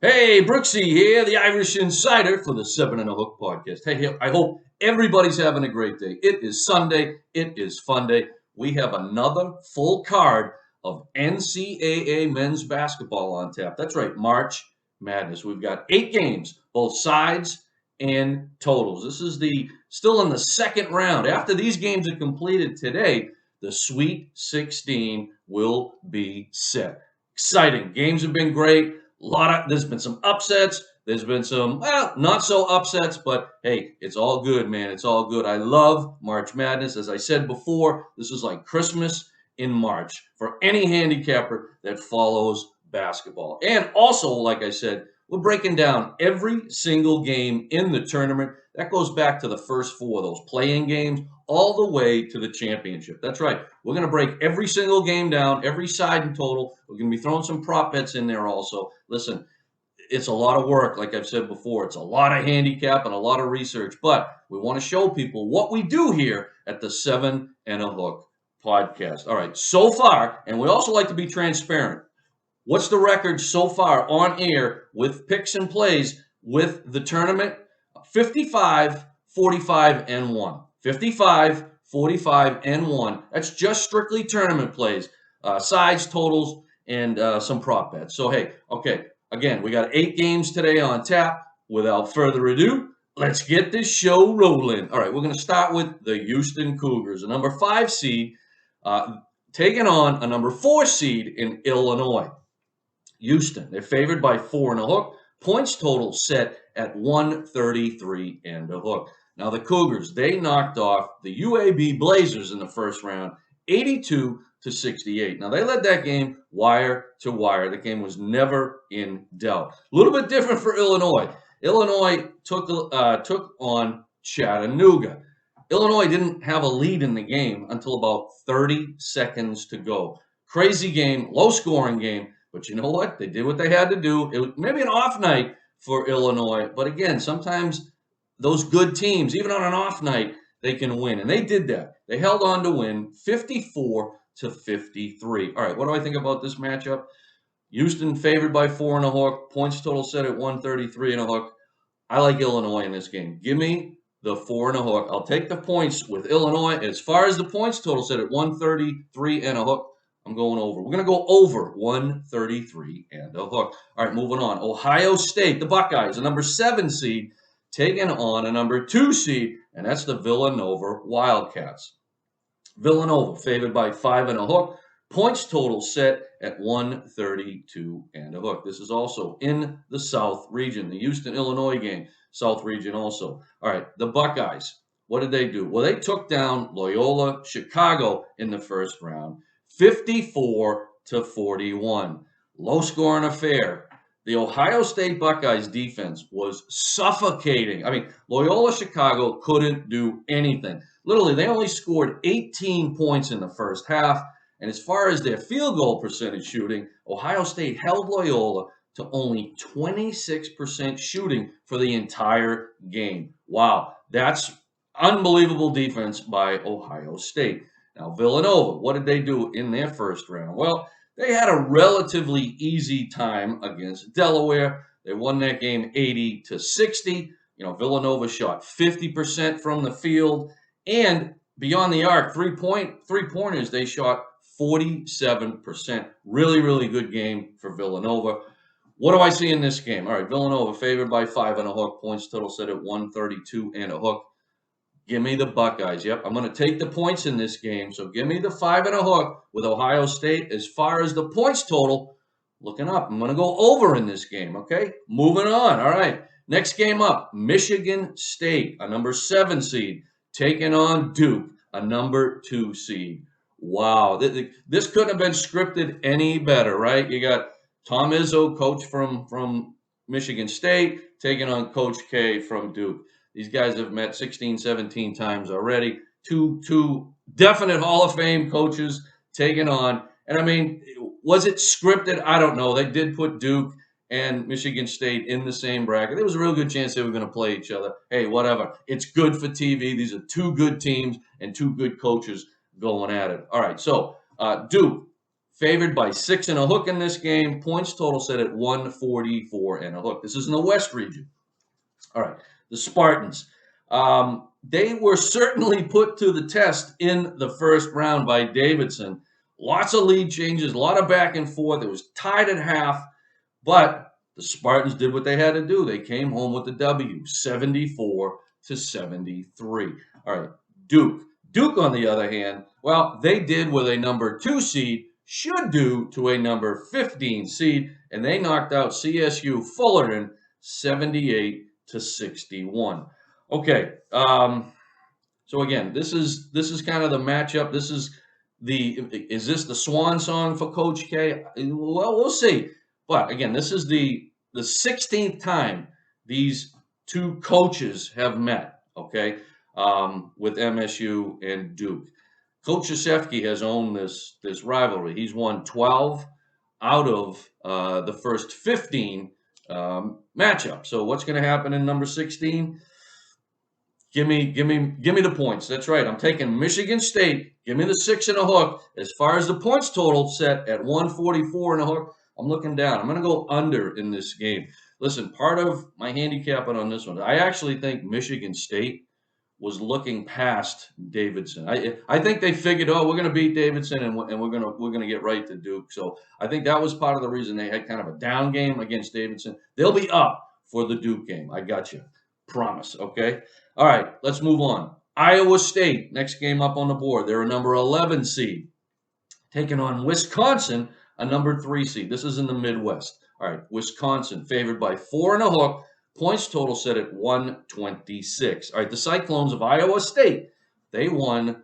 Hey, Brooksie here, the Irish Insider for the Seven and a Hook podcast. Hey, I hope everybody's having a great day. It is Sunday. It is fun day. We have another full card of NCAA men's basketball on tap. That's right, March Madness. We've got 8 games, both sides and totals. This is still in the second round. After these games are completed today, the Sweet 16 will be set. Exciting. Games have been great. There's been some upsets. There's been some, well, not so upsets, but hey, it's all good, man. It's all good. I love March Madness. As I said before, this is like Christmas in March for any handicapper that follows basketball. And also, like I said, we're breaking down every single game in the tournament. That goes back to the first 4 of those play-in games all the way to the championship. That's right. We're going to break every single game down, every side in total. We're going to be throwing some prop bets in there also. Listen, it's a lot of work, like I've said before. It's a lot of handicap and a lot of research, but we want to show people what we do here at the Seven and a Hook podcast. All right, so far, and we also like to be transparent. What's the record so far on air with picks and plays with the tournament? 55, 45, and 1. 55, 45, and 1. That's just strictly tournament plays, sides, totals, and some prop bets. So, hey, okay, again, we got 8 games today on tap. Without further ado, let's get this show rolling. All right, we're going to start with the Houston Cougars, a number 5 seed, taking on a number 4 seed in Illinois. Houston, they're favored by 4 and a hook. Points total set at 133 and a hook. Now the Cougars, they knocked off the UAB Blazers in the first round, 82-68. Now they led that game wire to wire. The game was never in doubt. A little bit different for Illinois. Illinois took on Chattanooga. Illinois didn't have a lead in the game until about 30 seconds to go. Crazy game, low-scoring game. But you know what? They did what they had to do. It was maybe an off night for Illinois. But again, sometimes those good teams, even on an off night, they can win. And they did that. They held on to win 54-53. All right, what do I think about this matchup? Houston favored by 4 and a hook. Points total set at 133 and a hook. I like Illinois in this game. Give me the 4 and a hook. I'll take the points with Illinois. As far as the points total set at 133 and a hook, I'm going over. We're going to go over 133 and a hook. All right, moving on. Ohio State, the Buckeyes, a number 7 seed, taking on a number 2 seed, and that's the Villanova Wildcats. Villanova favored by 5 and a hook. Points total set at 132 and a hook. This is also in the South region, the Houston, Illinois game, South region also. All right, the Buckeyes, what did they do? Well, they took down Loyola Chicago in the first round. 54-41. Low-scoring affair. The Ohio State Buckeyes defense was suffocating. I mean, Loyola Chicago couldn't do anything. Literally, they only scored 18 points in the first half. And as far as their field goal percentage shooting, Ohio State held Loyola to only 26% shooting for the entire game. Wow, that's unbelievable defense by Ohio State. Now, Villanova, what did they do in their first round? Well, they had a relatively easy time against Delaware. They won that game 80-60. You know, Villanova shot 50% from the field. And beyond the arc, three-pointers, they shot 47%. Really, really good game for Villanova. What do I see in this game? All right, Villanova favored by 5 and a hook. Points total set at 132 and a hook. Give me the Buckeyes. Yep, I'm going to take the points in this game. So give me the 5 and a hook with Ohio State. As far as the points total, looking up. I'm going to go over in this game, okay? Moving on. All right. Next game up, Michigan State, a number 7 seed, taking on Duke, a number 2 seed. Wow. This couldn't have been scripted any better, right? You got Tom Izzo, coach from Michigan State, taking on Coach K from Duke. These guys have met 16, 17 times already. Two definite Hall of Fame coaches taking on. And, I mean, was it scripted? I don't know. They did put Duke and Michigan State in the same bracket. There was a real good chance they were going to play each other. Hey, whatever. It's good for TV. These are 2 good teams and 2 good coaches going at it. All right, so Duke, favored by 6 and a hook in this game. Points total set at 144 and a hook. This is in the West region. All right, the Spartans. They were certainly put to the test in the first round by Davidson. Lots of lead changes, a lot of back and forth. It was tied at half, but the Spartans did what they had to do. They came home with the W, 74-73. All right, Duke. Duke, on the other hand, well, they did what a number 2 seed should do to a number 15 seed, and they knocked out CSU Fullerton 78-61. Okay, so again, this is kind of the matchup. Is this the swan song for Coach K? Well, we'll see. But again, this is the 16th time these two coaches have met. Okay, with MSU and Duke. Coach Krzyzewski has owned this rivalry. He's won 12 out of the first 15 matchups. So what's going to happen in number 16? Give me the points. That's right. I'm taking Michigan State. Give me the 6 and a hook. As far as the points total set at 144 and a hook, I'm looking down. I'm going to go under in this game. Listen, part of my handicapping on this one, I actually think Michigan State was looking past Davidson. I think they figured, oh, we're going to beat Davidson and we're going to get right to Duke. So I think that was part of the reason they had kind of a down game against Davidson. They'll be up for the Duke game. I got you. Promise. Okay. All right. Let's move on. Iowa State, next game up on the board. They're a number 11 seed, taking on Wisconsin, a number 3 seed. This is in the Midwest. All right. Wisconsin favored by 4 and a hook. Points total set at 126. All right, the Cyclones of Iowa State, they won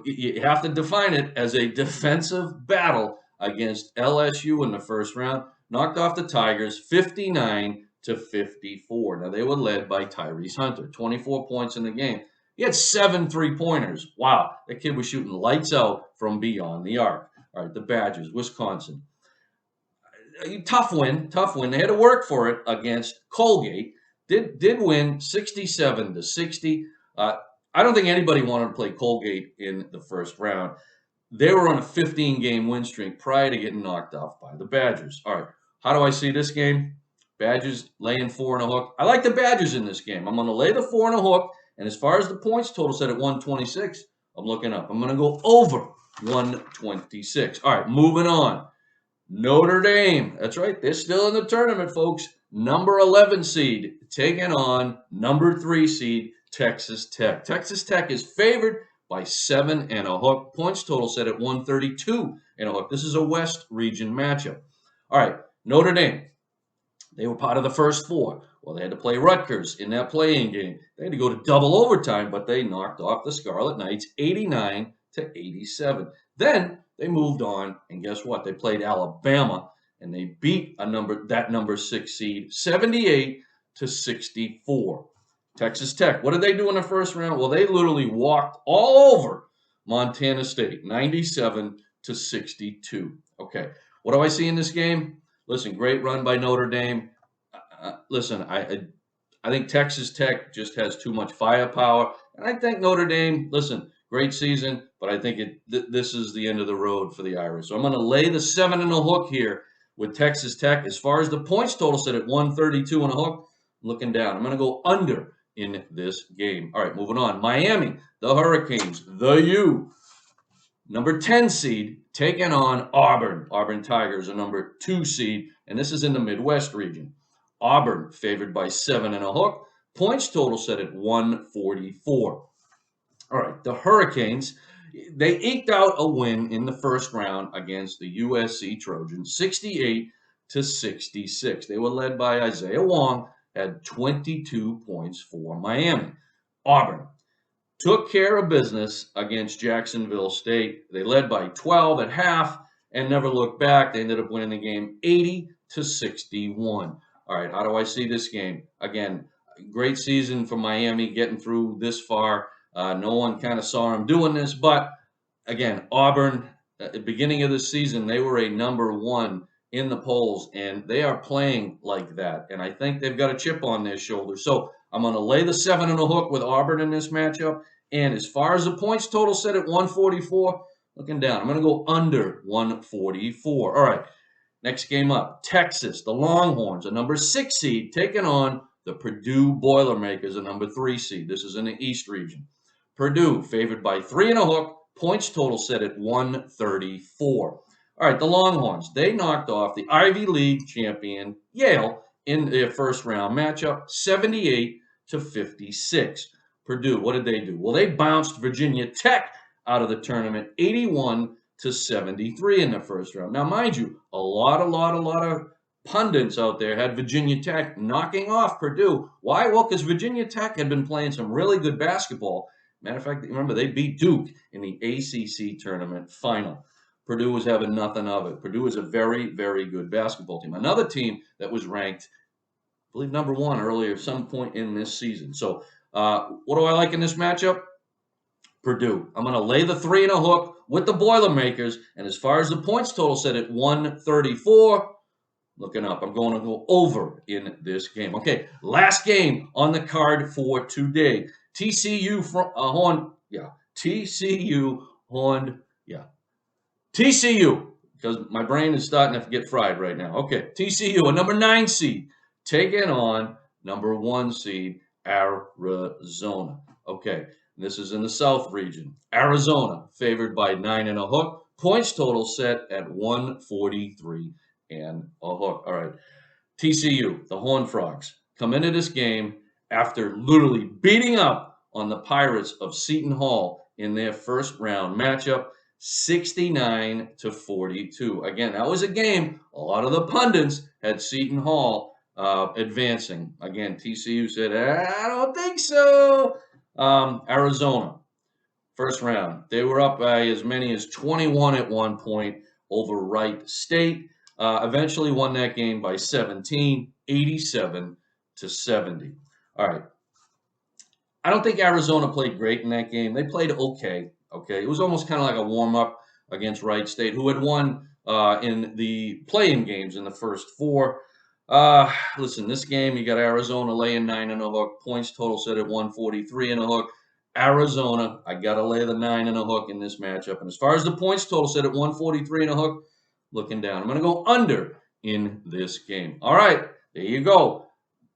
you have to define it as a defensive battle against LSU in the first round. Knocked off the Tigers 59-54. Now, they were led by Tyrese Hunter, 24 points in the game. He had 7 3-pointers. Wow, that kid was shooting lights out from beyond the arc. All right, the Badgers, Wisconsin. Tough win. They had to work for it against Colgate. Did win 67-60. I don't think anybody wanted to play Colgate in the first round. They were on a 15-game win streak prior to getting knocked off by the Badgers. All right, how do I see this game? Badgers laying 4 and a hook. I like the Badgers in this game. I'm going to lay the 4 and a hook. And as far as the points total set at 126, I'm looking up. I'm going to go over 126. All right, moving on. Notre Dame, that's right, they're still in the tournament, folks. Number 11 seed taking on number 3 seed Texas Tech. Texas Tech is favored by 7 and a hook. Points total set at 132 and a hook. This is a West region matchup. All right, Notre Dame, they were part of the first 4. Well, they had to play Rutgers in that playing game. They had to go to double overtime, but they knocked off the Scarlet Knights 89-87. Then they moved on, and guess what? They played Alabama, and they beat that number 6 seed 78-64. Texas Tech, what did they do in the first round? Well, they literally walked all over Montana State, 97-62. Okay, what do I see in this game? Listen, great run by Notre Dame. Listen, I think Texas Tech just has too much firepower, and I think Notre Dame, listen, great season, but I think this is the end of the road for the Irish. So I'm going to lay the 7 and a hook here with Texas Tech. As far as the points total set at 132 and a hook, looking down. I'm going to go under in this game. All right, moving on. Miami, the Hurricanes, the U, number 10 seed, taking on Auburn. Auburn Tigers, a number 2 seed, and this is in the Midwest region. Auburn favored by 7 and a hook. Points total set at 144. All right, the Hurricanes, they eked out a win in the first round against the USC Trojans, 68-66. They were led by Isaiah Wong, had 22 points for Miami. Auburn took care of business against Jacksonville State. They led by 12 at half and never looked back. They ended up winning the game 80-61. All right, how do I see this game? Again, great season for Miami getting through this far. No one kind of saw him doing this, but again, Auburn, at the beginning of the season, they were a number 1 in the polls, and they are playing like that. And I think they've got a chip on their shoulder. So I'm going to lay the 7 and a hook with Auburn in this matchup. And as far as the points total set at 144, Looking down. I'm going to go under 144. All right. Next game up, Texas, the Longhorns, a number 6 seed, taking on the Purdue Boilermakers, a number 3 seed. This is in the East region. Purdue favored by 3.5. Points total set at 134. All right, the Longhorns, they knocked off the Ivy League champion Yale in their first round matchup, 78-56. Purdue, what did they do? Well, they bounced Virginia Tech out of the tournament, 81-73 in the first round. Now, mind you, a lot of pundits out there had Virginia Tech knocking off Purdue. Why? Well, because Virginia Tech had been playing some really good basketball. Matter of fact, remember, they beat Duke in the ACC tournament final. Purdue was having nothing of it. Purdue is a very, very good basketball team. Another team that was ranked, I believe, number 1 earlier at some point in this season. So what do I like in this matchup? Purdue. I'm going to lay the 3 and a hook with the Boilermakers. And as far as the points total set at 134, looking up, I'm going to go over in this game. Okay, last game on the card for today. TCU TCU, because my brain is starting to get fried right now. Okay, TCU, a number 9 seed, taking on number 1 seed, Arizona. Okay, this is in the South region. Arizona favored by 9 and a hook. Points total set at 143 and a hook. All right, TCU, the Horned Frogs, come into this game after literally beating up on the Pirates of Seton Hall in their first round matchup, 69-42. Again, that was a game. A lot of the pundits had Seton Hall advancing. Again, TCU said, I don't think so. Arizona, first round. They were up by as many as 21 at one point over Wright State. Eventually won that game by 17, 87-70. All right. I don't think Arizona played great in that game. They played okay. Okay, it was almost kind of like a warm-up against Wright State, who had won in the play-in games in the first 4. Listen, this game, you got Arizona laying 9 and a hook. Points total set at 143 and a hook. Arizona, I got to lay the 9 and a hook in this matchup. And as far as the points total set at 143 and a hook, looking down. I'm going to go under in this game. All right, there you go.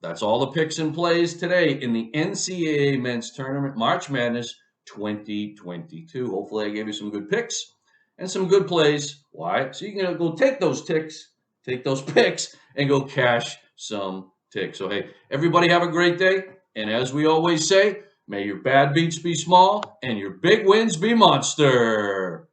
That's all the picks and plays today in the NCAA Men's Tournament March Madness 2022. Hopefully I gave you some good picks and some good plays. Why? So you can go take those picks, and go cash some ticks. So, hey, everybody have a great day. And as we always say, may your bad beats be small and your big wins be monster.